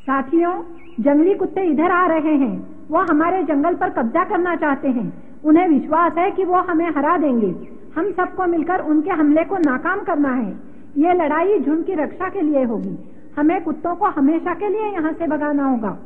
साथियों, जंगली कुत्ते इधर आ रहे हैं। वो हमारे जंगल पर कब्जा करना चाहते हैं। उन्हें विश्वास है कि वो हमें हरा देंगे। हम सबको मिलकर उनके हमले को नाकाम करना है। ये लड़ाई झुंड की रक्षा के लिए होगी। हमें कुत्तों को हमेशा के लिए यहाँ से भगाना होगा।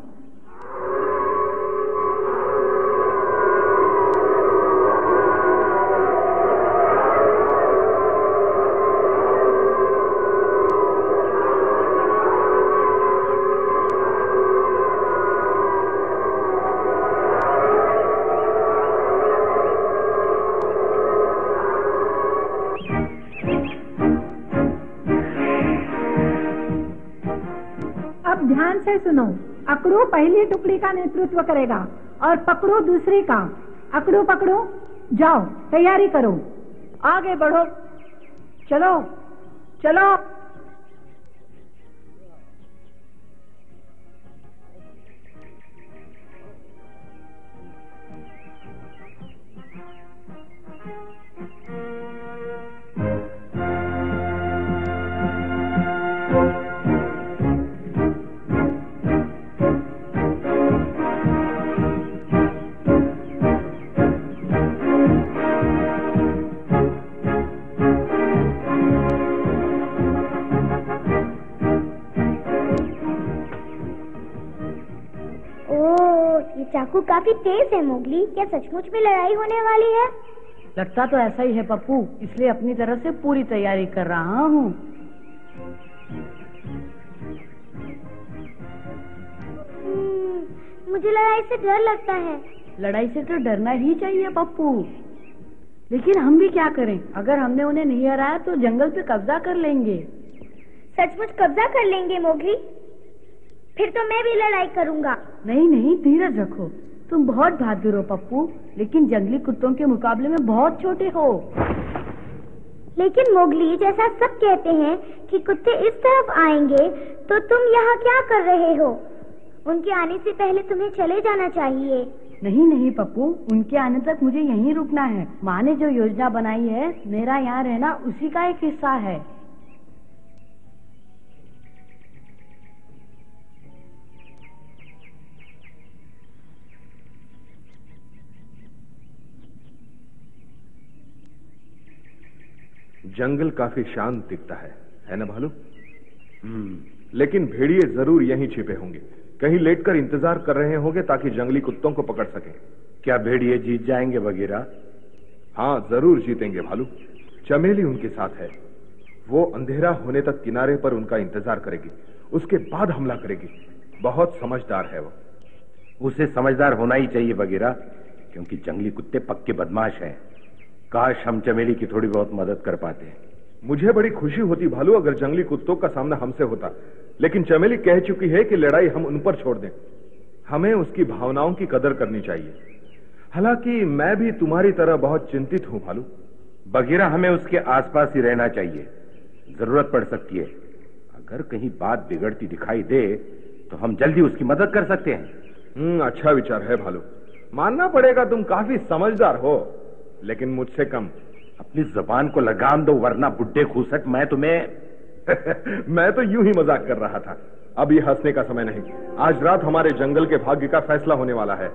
ध्यान से सुनो। अकड़ू पहली टुकड़ी का नेतृत्व करेगा और पकड़ू दूसरी का। अकड़ू पकड़ू, जाओ तैयारी करो, आगे बढ़ो, चलो चलो। चाकू काफी तेज है मोगली। क्या सचमुच में लड़ाई होने वाली है? लगता तो ऐसा ही है पप्पू, इसलिए अपनी तरफ से पूरी तैयारी कर रहा हूँ। मुझे लड़ाई से डर लगता है। लड़ाई से तो डरना ही चाहिए पप्पू, लेकिन हम भी क्या करें? अगर हमने उन्हें नहीं हराया तो जंगल पे कब्जा कर लेंगे। सचमुच कब्जा कर लेंगे मोगली? फिर तो मैं भी लड़ाई करूंगा। नहीं नहीं, धीरज रखो। तुम बहुत बहादुर हो पप्पू, लेकिन जंगली कुत्तों के मुकाबले में बहुत छोटे हो। लेकिन मोगली, जैसा सब कहते हैं कि कुत्ते इस तरफ आएंगे, तो तुम यहाँ क्या कर रहे हो? उनके आने से पहले तुम्हें चले जाना चाहिए। नहीं नहीं पप्पू, उनके आने तक मुझे यहीं रुकना है। माँ ने जो योजना बनाई है, मेरा यहाँ रहना उसी का एक हिस्सा है। जंगल काफी शांत दिखता है ना भालू? लेकिन भेड़िए जरूर यहीं छिपे होंगे। कहीं लेटकर इंतजार कर रहे होंगे ताकि जंगली कुत्तों को पकड़ सके। क्या भेड़िए जीत जाएंगे बगीरा? हाँ, जरूर जीतेंगे भालू। चमेली उनके साथ है। वो अंधेरा होने तक किनारे पर उनका इंतजार करेगी, उसके बाद हमला करेगी। बहुत समझदार है वो। उसे समझदार होना ही चाहिए बगीरा, क्योंकि जंगली कुत्ते पक्के बदमाश हैं। काश हम चमेली की थोड़ी बहुत मदद कर पाते। मुझे बड़ी खुशी होती भालू अगर जंगली कुत्तों का सामना हमसे होता, लेकिन चमेली कह चुकी है कि लड़ाई हम उन पर छोड़ दें। हमें उसकी भावनाओं की कदर करनी चाहिए। हालांकि मैं भी तुम्हारी तरह बहुत चिंतित हूं भालू। बगीरा, हमें उसके आसपास ही रहना चाहिए। जरूरत पड़ सकती है। अगर कहीं बात बिगड़ती दिखाई दे तो हम जल्दी उसकी मदद कर सकते हैं। अच्छा विचार है भालू। मानना पड़ेगा तुम काफी समझदार हो, लेकिन मुझसे कम। अपनी जबान को लगाम दो, वरना बुड्ढे खूसट मैं तुम्हें मैं तो यूं ही मजाक कर रहा था। अब ये हंसने का समय नहीं। आज रात हमारे जंगल के भाग्य का फैसला होने वाला है।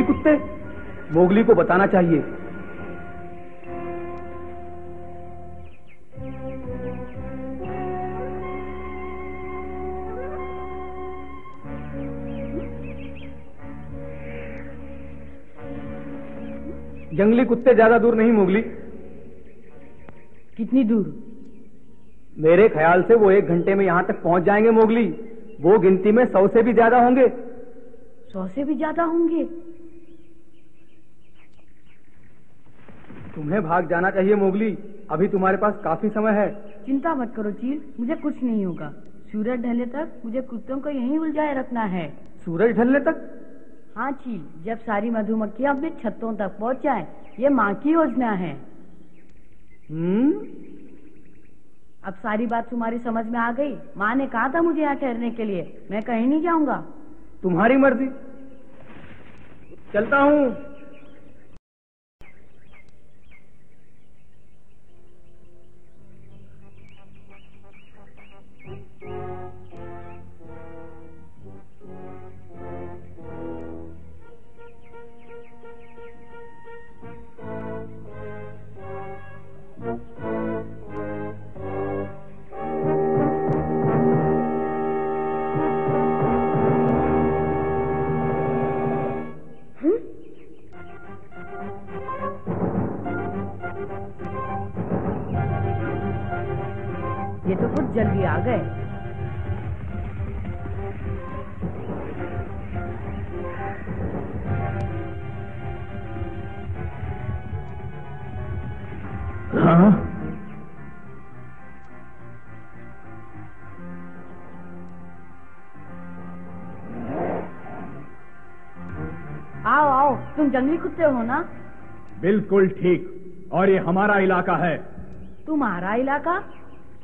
कुत्ते, मोगली को बताना चाहिए। जंगली कुत्ते ज्यादा दूर नहीं मोगली। कितनी दूर? मेरे ख्याल से वो 1 घंटे में यहाँ तक पहुँच जाएंगे मोगली। वो गिनती में 100 से भी ज्यादा होंगे। 100 से भी ज्यादा होंगे? तुम्हें भाग जाना चाहिए मोगली, अभी तुम्हारे पास काफी समय है। चिंता मत करो चील, मुझे कुछ नहीं होगा। सूरज ढलने तक मुझे कुत्तों को यहीं उलझाए रखना है। सूरज ढलने तक? हाँ चील, जब सारी मधुमक्खियां अपने छत्तों तक पहुंच जाएं, ये माँ की योजना है। अब सारी बात तुम्हारी समझ में आ गई। माँ ने कहा था मुझे यहाँ ठहरने के लिए, मैं कहीं नहीं जाऊंगा। तुम्हारी मर्जी, चलता हूँ। ये तो कुछ जल्दी आ गए। हाँ? आओ आओ, तुम जंगली कुत्ते हो ना? बिल्कुल ठीक, और ये हमारा इलाका है। तुम्हारा इलाका?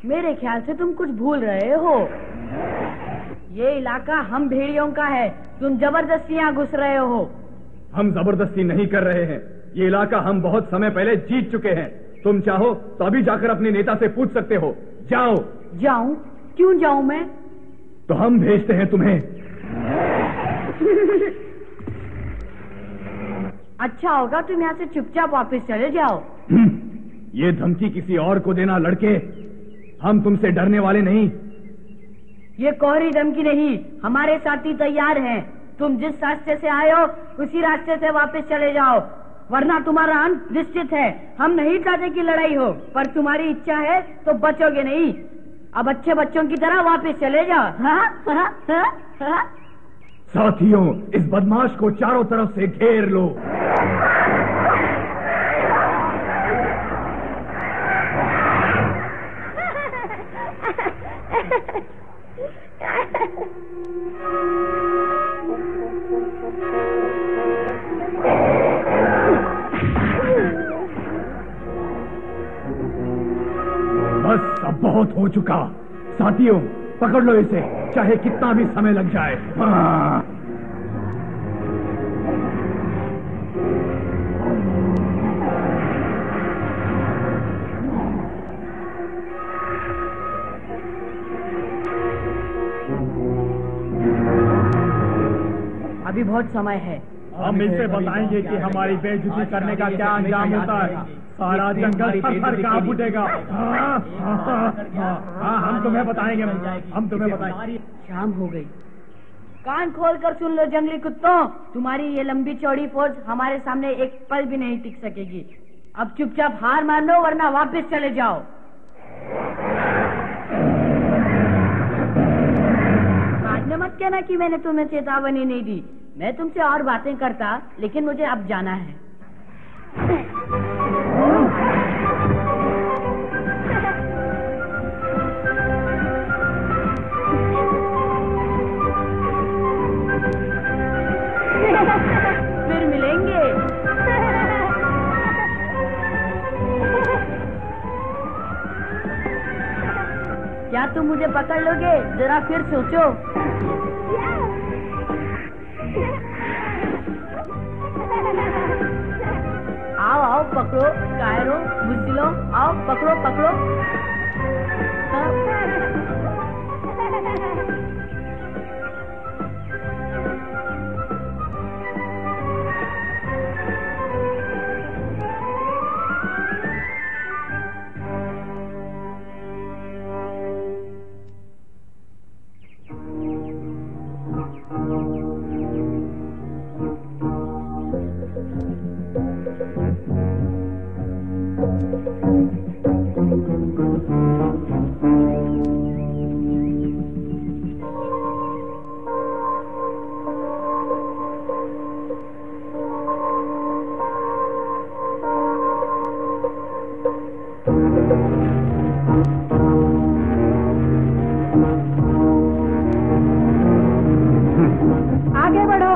मेरे ख्याल से तुम कुछ भूल रहे हो। ये इलाका हम भेड़ियों का है, तुम जबरदस्ती यहाँ घुस रहे हो। हम जबरदस्ती नहीं कर रहे हैं, ये इलाका हम बहुत समय पहले जीत चुके हैं। तुम चाहो तो अभी जाकर अपने नेता से पूछ सकते हो। जाओ। जाऊं? क्यों जाऊं मैं? तो हम भेजते हैं तुम्हें। अच्छा होगा तुम यहाँ से चुपचाप वापस चले जाओ। ये धमकी किसी और को देना लड़के, हम तुमसे डरने वाले नहीं। ये कोहरी धमकी नहीं, हमारे साथी तैयार हैं। तुम जिस रास्ते से आए हो उसी रास्ते से वापस चले जाओ, वरना तुम्हारा अंत निश्चित है। हम नहीं चाहते कि लड़ाई हो, पर तुम्हारी इच्छा है तो बचोगे नहीं। अब अच्छे बच्चों की तरह वापस चले जाओ। साथियों, इस बदमाश को चारों तरफ से घेर लो। बस अब बहुत हो चुका। साथियों, पकड़ लो इसे, चाहे कितना भी समय लग जाए। हाँ। अभी बहुत समय है। हम इसे बताएंगे कि हमारी बेइज्जती करने का क्या अंजाम होता है। सारा जंगल थर-थर कांप उठेगा। हाँ, हम तुम्हें बताएंगे, हम तुम्हें बताएंगे। शाम हो गई। कान खोल कर सुन लो जंगली कुत्तों, तुम्हारी ये लंबी चौड़ी फौज हमारे सामने एक पल भी नहीं टिक सकेगी। अब चुपचाप हार मान लो, वरना वापस चले जाओ। बाद में मत कहना कि मैंने तुम्हें चेतावनी नहीं दी। मैं तुमसे और बातें करता, लेकिन मुझे अब जाना है। फिर मिलेंगे। क्या तुम मुझे पकड़ लोगे? जरा फिर सोचो। आओ आओ, पकड़ो कायरो, बुझलो, आओ पकड़ो पकड़ो। आगे बढ़ो।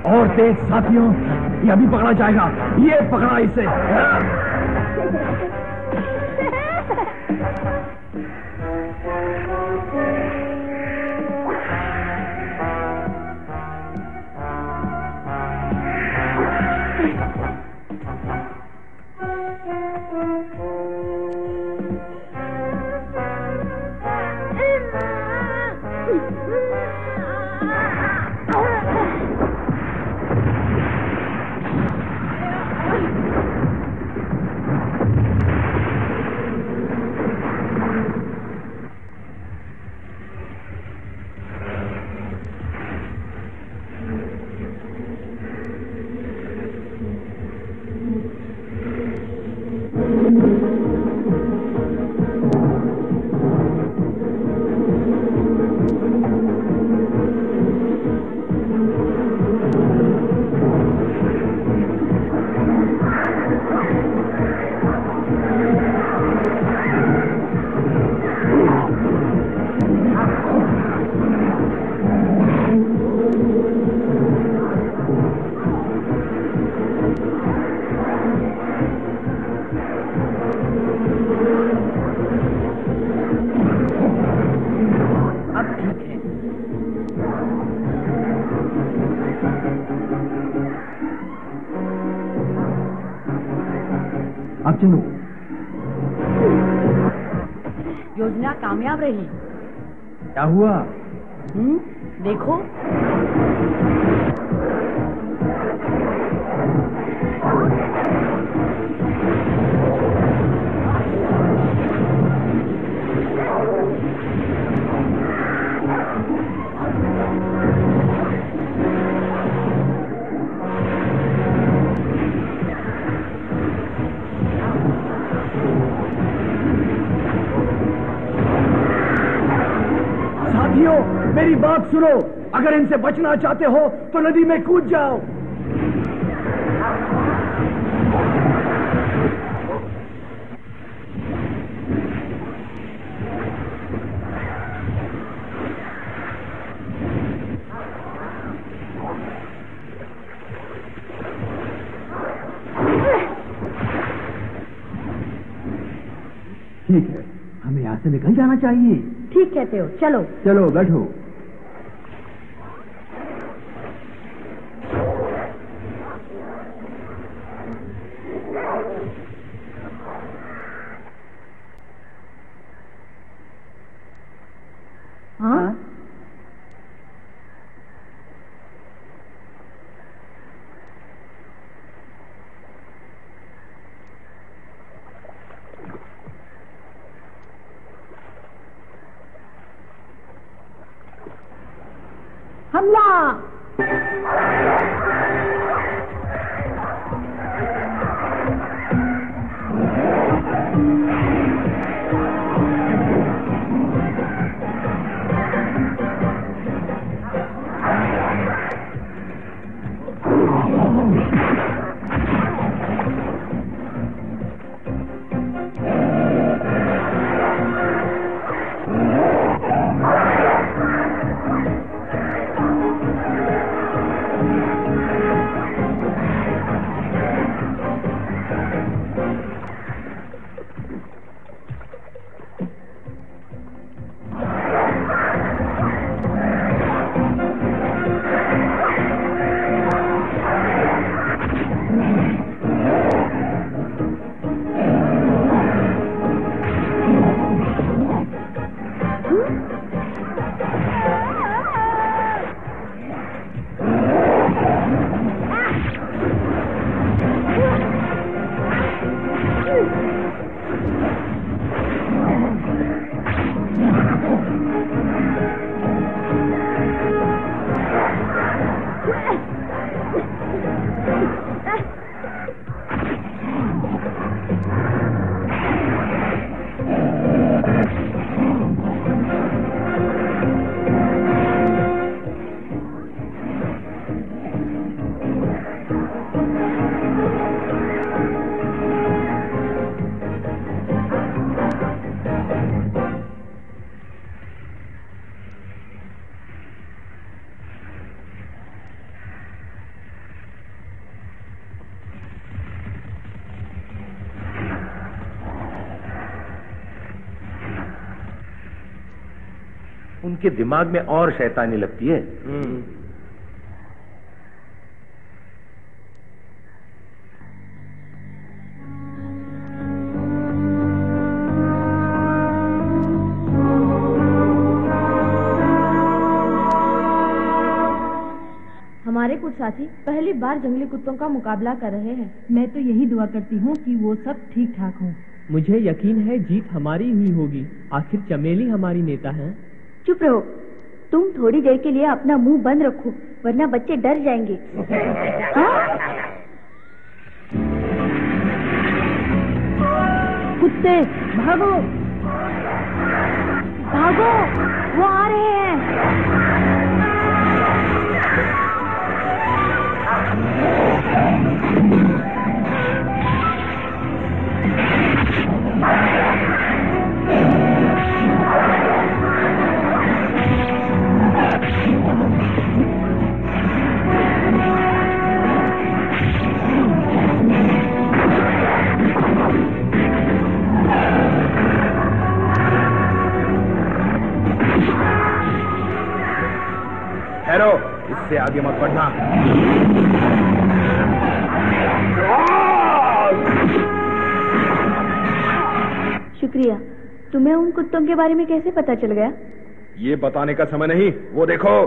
और तेज साथियों, ये अभी पकड़ा जाएगा। ये पकड़ा इसे। अब चलो। योजना कामयाब रही। क्या हुआ? देखो। मेरी बात सुनो, अगर इनसे बचना चाहते हो तो नदी में कूद जाओ। ठीक है, हमें यहाँ से निकल जाना चाहिए। ठीक कहते हो, चलो चलो बैठो। हाँ? हमला! उनके दिमाग में और शैतानी लगती है। हमारे कुछ साथी पहली बार जंगली कुत्तों का मुकाबला कर रहे हैं। मैं तो यही दुआ करती हूँ कि वो सब ठीक ठाक हों। मुझे यकीन है जीत हमारी हुई होगी, आखिर चमेली हमारी नेता है। चुप रहो, तुम थोड़ी देर के लिए अपना मुंह बंद रखो, वरना बच्चे डर जाएंगे। कुत्ते भागो भागो, वो आ रहे हैं। ठहरो, इससे आगे मत बढ़ना। शुक्रिया। तुम्हें उन कुत्तों के बारे में कैसे पता चल गया? ये बताने का समय नहीं, वो देखो।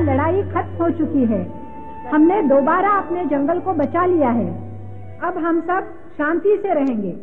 लड़ाई खत्म हो चुकी है। हमने दोबारा अपने जंगल को बचा लिया है। अब हम सब शांति से रहेंगे।